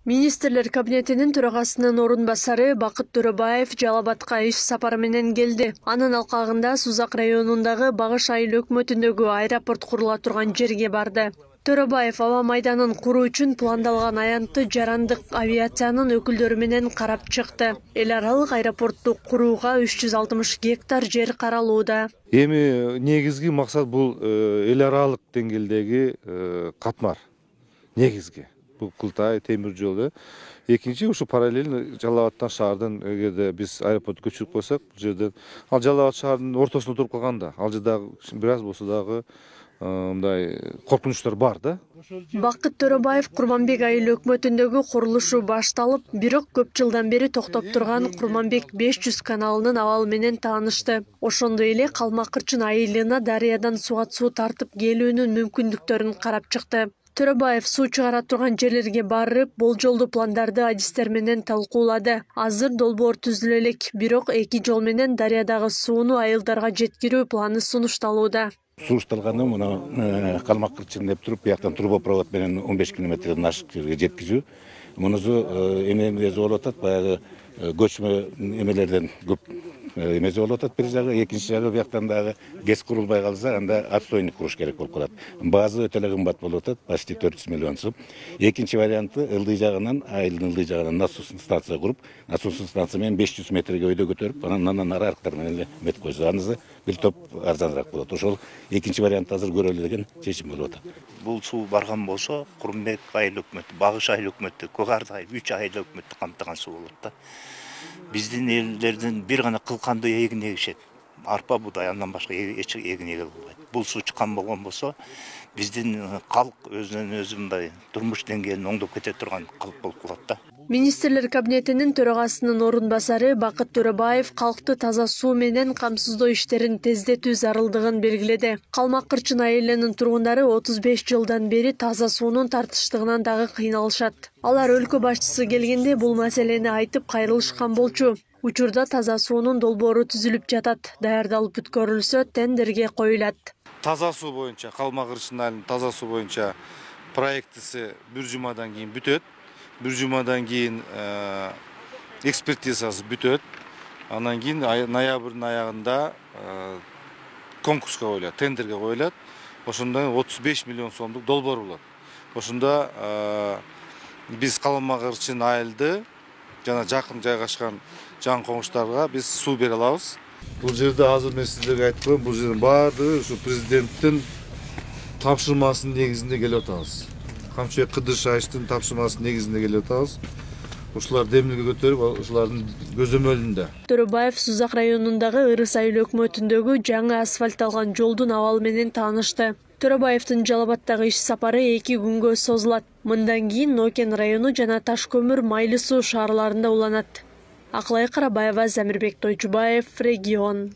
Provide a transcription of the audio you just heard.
Министрлер кабинетинин төрагасынын орун басары Бакыт Төрөбаев Жалал Абадка иш сапары менен келди. Анын алкагында Сузак районундагы Багыш айыл өкмөтүндөгү аэропорт курула турган жерге барды. Төрөбаев аба майданын куруу үчүн пландалган аянтты жарандык авиациянын өкүлдөрү менен карап чыкты. Эл аралык аэропортту курууга 360 гектар жер каралууда. Эми негизги максат бул эл аралык деңгээлдеги катмар. Негизги бул Кылтай темир жолу. Экинчи ушу параллельно Жалал Абадтан шаардан эгерде биз аэропорт көчүрүп койсок, бул жерден ал Жалал Абад шаарынын ортосунда туруп калганда, ал жерде бир аз болсо дагы мындай коркунучтар бар да. Бакыт Төрөбаев Курманбек айыл өкмөтүндөгү курулушу башталып, бирок көп жылдан бери токтоп турган Курманбек 500 каналынын абалы менен таанышты. Ошондой эле Калмакырчын айылына дарыядан суу тартып келүүнүн мүмкүндүктөрүн карап чыкты. Төрөбаев суу чыгара турган жерлерге барып, болжолдуу пландарды адистер менен талкуулады. Азыр долбоор түзүлө элек, бирок эки жол менен дарыядагы сууну айылдарга жеткирүү планы сунушталууда. Сунушталганы муну Калмакырчын деп туруп, бияктан трубопровод менен 15 километрден ашык жерге жеткизүү. Мунусу эмеде болуп атат, баягы көчмө эмелерден көп эмезе болуп атат бир жагы, экинчи жагы бияктан дагы ГЭС курулбай калса, анда отстойник куруш керек болуп калат. Базы өтө эле кымбат болуп атат, почти 400 миллион сом. Экинчи варианты ылдый жагынан, айылдын ылдый жагынан насос станция куруп, насос станция менен 500 метрге өйдө көтөрүп, анан ары арыктар менен эле мет койсо, анысы бир топ арзаныраак болот. Ошол экинчи вариант азыр көрөлү деген чечим болуп атат. Бул суу барган болсо, Курманбек айыл өкмөтү, Багыш айыл өкмөтү, Көк Арда айыл, 3 айыл өкмөтү камтыган суу болот да. Биздин элдердин бир гана кылканды эгин эгишет. Арпа, будай, андан башка эч эгин эге болбойт. Бул суу чыккан болгон болсо, биздин калк өзүнөн өзү мындай турмуш деңгээлин оңдоп кете турган калк болуп калат да. Министрлер кабинетинин төрагасынын орун басары Бакыт Төрөбаев калкты таза суу менен камсыздоо иштерин тездетүү зарылдыгын белгиледи. Калмакырчын айылынын тургундары 35 жылдан бери таза суунун тартыштыгынан дагы кыйналышат. Алар өлкө башчысы келгенде бул маселени айтып кайрылышкан болчу. Учурда таза суунун долбоору түзүлүп жатат. Даярдалып бүткөрүлсө, тендерге коюлат. Таза суу боюнча, Калмакырчын айылынын таза суу боюнча проектиси бир жумадан кийин бүтөт. Бир жумадан кийин экспертизасы бүтөт. Андан кийин ноябрдын аягында конкурска коюлат, тендерге коюлат. Ошондо 35 миллион сомдук долбоор болот. Ошондо биз Калмакырчын айылды жана жакын жайгашкан жан коңуштарга биз суу бере алабыз. Бул жерде азыр мен сиздерге айтып коеюн, бул жердин баардыгы ушу президенттин тапшырмасынын негизинде келип атабыз. Камчыбек Кыдыршаевдин тапшырмасынын негизинде келип атабыз. Ушулар демилге көтөрүп, ушулардын көзөмөлүндө. Төрөбаев Сузак районундагы Ырыс айыл өкмөтүндөгү жаңы асфальтталган жолдун абалы менен таанышты. Төрөбаевдин Жалал Абадтагы иш сапары 2 күнгө созулат. Мындан кийин Нокен району жана Таш көмүр Майлы суу шаарларында уланат. Акылай Карабаева, Замирбек Тойчубаев, Регион.